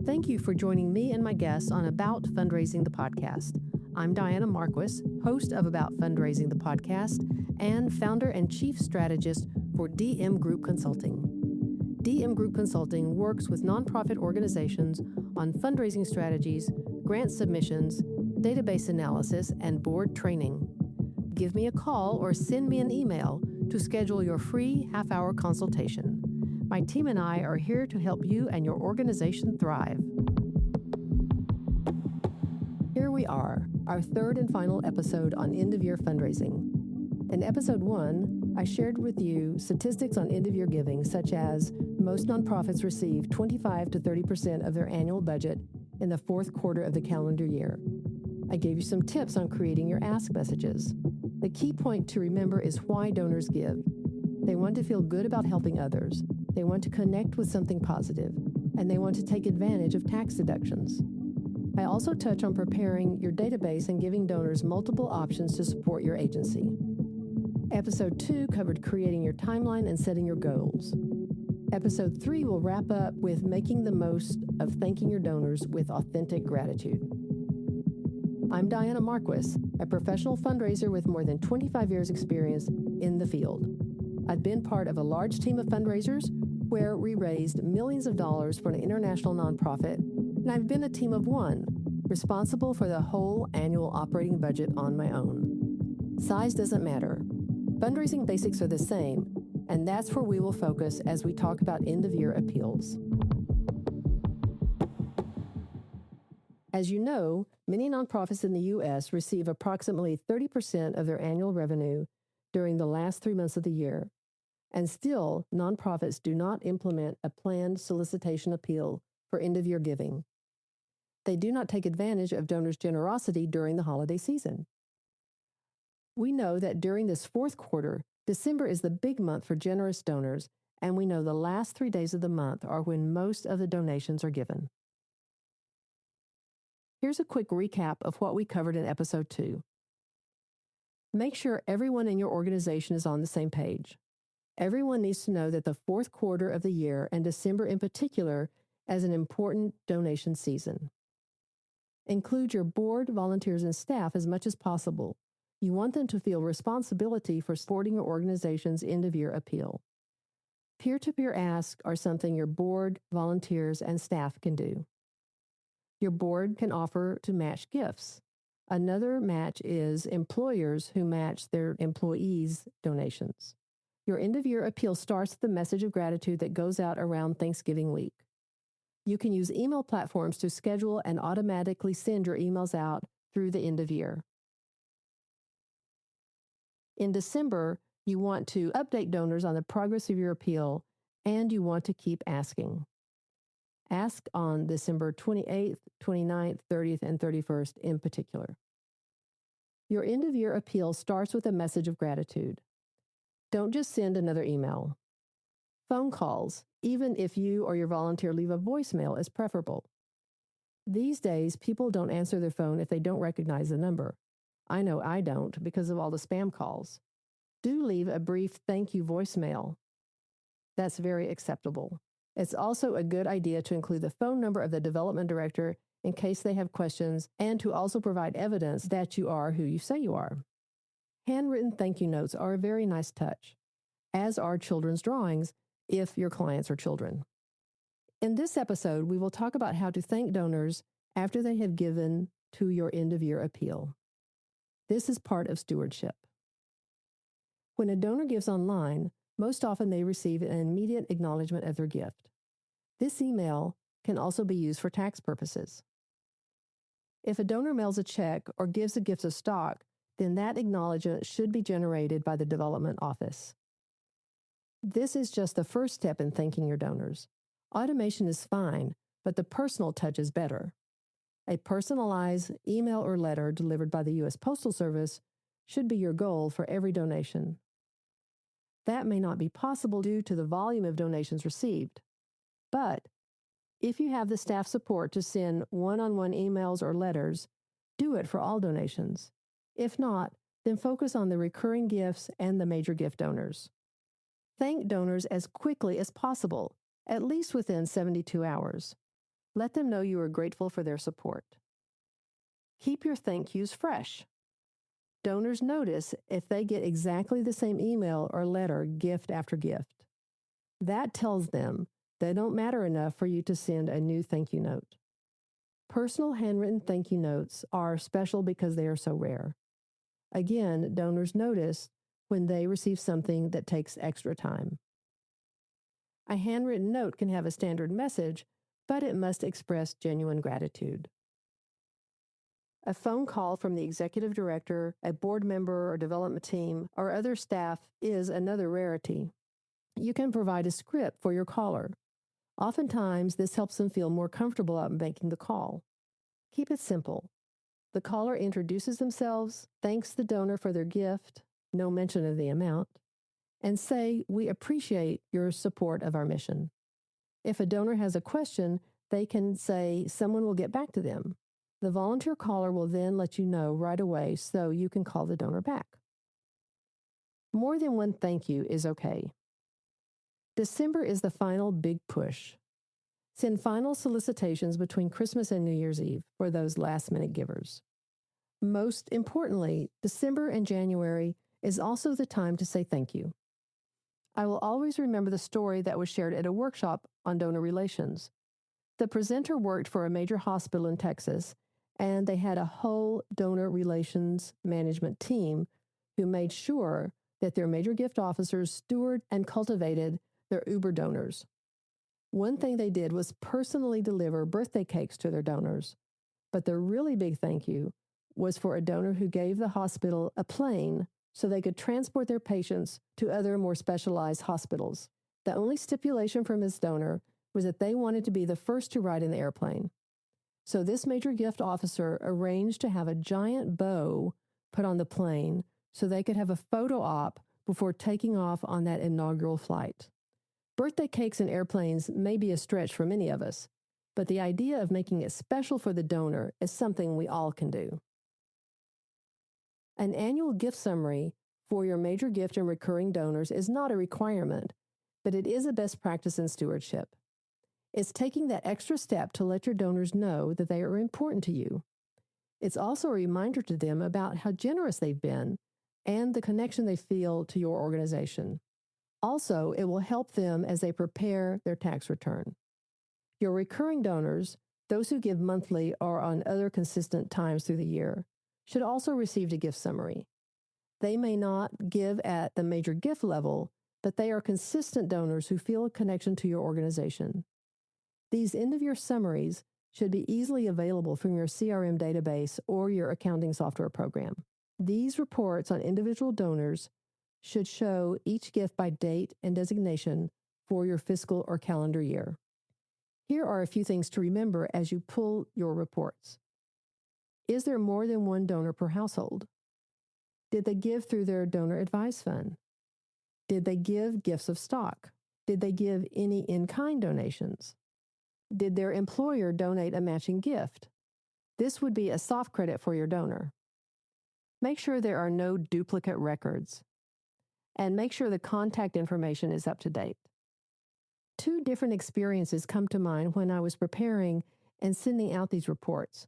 Thank you for joining me and my guests on About Fundraising the Podcast. I'm Diana Marquis, host of About Fundraising the Podcast and founder and chief strategist for DM Group Consulting. DM Group Consulting works with nonprofit organizations on fundraising strategies, grant submissions, database analysis, and board training. Give me a call or send me an email to schedule your free half-hour consultation. My team and I are here to help you and your organization thrive. Here we are, our third and final episode on end-of-year fundraising. In episode 1, I shared with you statistics on end-of-year giving, such as most nonprofits receive 25 to 30% of their annual budget in the fourth quarter of the calendar year. I gave you some tips on creating your ask messages. The key point to remember is why donors give. They want to feel good about helping others. They want to connect with something positive, and they want to take advantage of tax deductions. I also touch on preparing your database and giving donors multiple options to support your agency. Episode 2 covered creating your timeline and setting your goals. Episode 3 will wrap up with making the most of thanking your donors with authentic gratitude. I'm Diana Marquis, a professional fundraiser with more than 25 years' experience in the field. I've been part of a large team of fundraisers where we raised millions of dollars for an international nonprofit, and I've been a team of one, responsible for the whole annual operating budget on my own. Size doesn't matter. Fundraising basics are the same, and that's where we will focus as we talk about end-of-year appeals. As you know, many nonprofits in the U.S. receive approximately 30% of their annual revenue during the last 3 months of the year, and still, nonprofits do not implement a planned solicitation appeal for end-of-year giving. They do not take advantage of donors' generosity during the holiday season. We know that during this fourth quarter, December is the big month for generous donors, and we know the last 3 days of the month are when most of the donations are given. Here's a quick recap of what we covered in episode 2. Make sure everyone in your organization is on the same page. Everyone needs to know that the fourth quarter of the year, and December in particular, is an important donation season. Include your board, volunteers, and staff as much as possible. You want them to feel responsibility for supporting your organization's end-of-year appeal. Peer-to-peer asks are something your board, volunteers, and staff can do. Your board can offer to match gifts. Another match is employers who match their employees' donations. Your end-of-year appeal starts with the message of gratitude that goes out around Thanksgiving week. You can use email platforms to schedule and automatically send your emails out through the end of year. In December, you want to update donors on the progress of your appeal, and you want to keep asking. Ask on December 28th, 29th, 30th, and 31st in particular. Your end-of-year appeal starts with a message of gratitude. Don't just send another email. Phone calls, even if you or your volunteer leave a voicemail, is preferable. These days, people don't answer their phone if they don't recognize the number. I know I don't because of all the spam calls. Do leave a brief thank you voicemail. That's very acceptable. It's also a good idea to include the phone number of the development director in case they have questions, and to also provide evidence that you are who you say you are. Handwritten thank you notes are a very nice touch, as are children's drawings if your clients are children. In this episode, we will talk about how to thank donors after they have given to your end-of-year appeal. This is part of stewardship. When a donor gives online, most often they receive an immediate acknowledgement of their gift. This email can also be used for tax purposes. If a donor mails a check or gives a gift of stock, then that acknowledgement should be generated by the development office. This is just the first step in thanking your donors. Automation is fine, but the personal touch is better. A personalized email or letter delivered by the U.S. Postal Service should be your goal for every donation. That may not be possible due to the volume of donations received, but if you have the staff support to send one-on-one emails or letters, do it for all donations. If not, then focus on the recurring gifts and the major gift donors. Thank donors as quickly as possible, at least within 72 hours. Let them know you are grateful for their support. Keep your thank yous fresh. Donors notice if they get exactly the same email or letter gift after gift. That tells them they don't matter enough for you to send a new thank you note. Personal handwritten thank you notes are special because they are so rare. Again, donors notice when they receive something that takes extra time. A handwritten note can have a standard message, but it must express genuine gratitude. A phone call from the executive director, a board member or development team, or other staff is another rarity. You can provide a script for your caller. Oftentimes, this helps them feel more comfortable about making the call. Keep it simple. The caller introduces themselves, thanks the donor for their gift, no mention of the amount, and say, "We appreciate your support of our mission." If a donor has a question, they can say, "Someone will get back to them." The volunteer caller will then let you know right away so you can call the donor back. More than one thank you is okay. December is the final big push. Send final solicitations between Christmas and New Year's Eve for those last-minute givers. Most importantly, December and January is also the time to say thank you. I will always remember the story that was shared at a workshop on donor relations. The presenter worked for a major hospital in Texas, and they had a whole donor relations management team who made sure that their major gift officers stewarded and cultivated their Uber donors. One thing they did was personally deliver birthday cakes to their donors. But the really big thank you was for a donor who gave the hospital a plane so they could transport their patients to other more specialized hospitals. The only stipulation from this donor was that they wanted to be the first to ride in the airplane. So this major gift officer arranged to have a giant bow put on the plane so they could have a photo op before taking off on that inaugural flight. Birthday cakes and airplanes may be a stretch for many of us, but the idea of making it special for the donor is something we all can do. An annual gift summary for your major gift and recurring donors is not a requirement, but it is a best practice in stewardship. It's taking that extra step to let your donors know that they are important to you. It's also a reminder to them about how generous they've been and the connection they feel to your organization. Also, it will help them as they prepare their tax return. Your recurring donors, those who give monthly or on other consistent times through the year, should also receive a gift summary. They may not give at the major gift level, but they are consistent donors who feel a connection to your organization. These end-of-year summaries should be easily available from your CRM database or your accounting software program. These reports on individual donors should show each gift by date and designation for your fiscal or calendar year. Here are a few things to remember as you pull your reports. Is there more than one donor per household? Did they give through their donor advised fund? Did they give gifts of stock? Did they give any in-kind donations? Did their employer donate a matching gift? This would be a soft credit for your donor. Make sure there are no duplicate records. And make sure the contact information is up to date. Two different experiences come to mind when I was preparing and sending out these reports.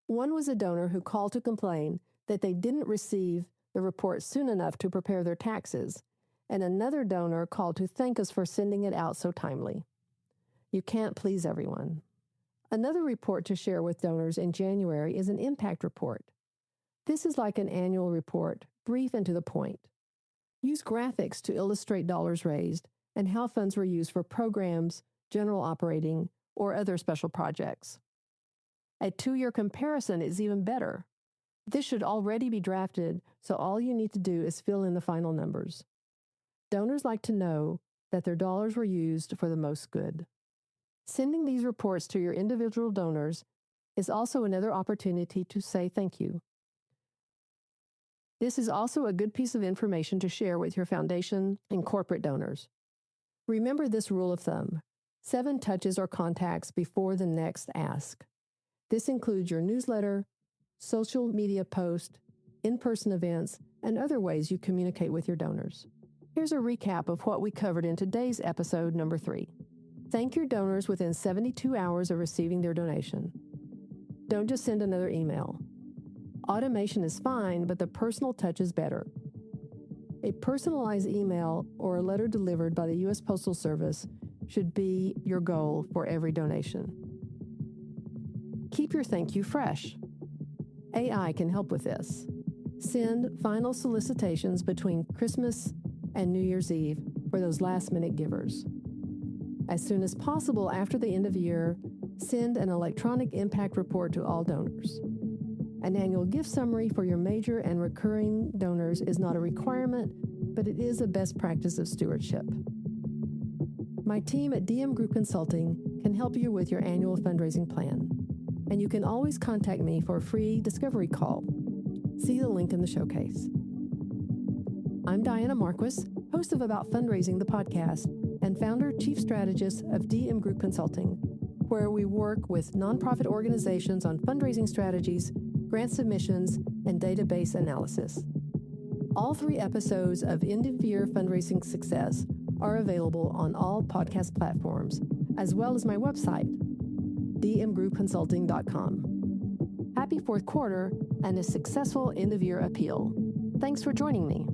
One was a donor who called to complain that they didn't receive the report soon enough to prepare their taxes, and another donor called to thank us for sending it out so timely. You can't please everyone. Another report to share with donors in January is an impact report. This is like an annual report, brief and to the point. Use graphics to illustrate dollars raised and how funds were used for programs, general operating, or other special projects. A 2-year comparison is even better. This should already be drafted, so all you need to do is fill in the final numbers. Donors like to know that their dollars were used for the most good. Sending these reports to your individual donors is also another opportunity to say thank you. This is also a good piece of information to share with your foundation and corporate donors. Remember this rule of thumb: 7 touches or contacts before the next ask. This includes your newsletter, social media post, in-person events, and other ways you communicate with your donors. Here's a recap of what we covered in today's episode number 3. Thank your donors within 72 hours of receiving their donation. Don't just send another email. Automation is fine, but the personal touch is better. A personalized email or a letter delivered by the U.S. Postal Service should be your goal for every donation. Keep your thank you fresh. AI can help with this. Send final solicitations between Christmas and New Year's Eve for those last-minute givers. As soon as possible after the end of the year, send an electronic impact report to all donors. An annual gift summary for your major and recurring donors is not a requirement, but it is a best practice of stewardship. My team at DM Group Consulting can help you with your annual fundraising plan, and you can always contact me for a free discovery call. See the link in the showcase. I'm Diana Marquis, host of About Fundraising, the podcast, and founder, chief strategist of DM Group Consulting, where we work with nonprofit organizations on fundraising strategies, grant submissions, and database analysis. All 3 episodes of End of Year Fundraising Success are available on all podcast platforms, as well as my website, dmgroupconsulting.com. Happy fourth quarter and a successful end of year appeal. Thanks for joining me.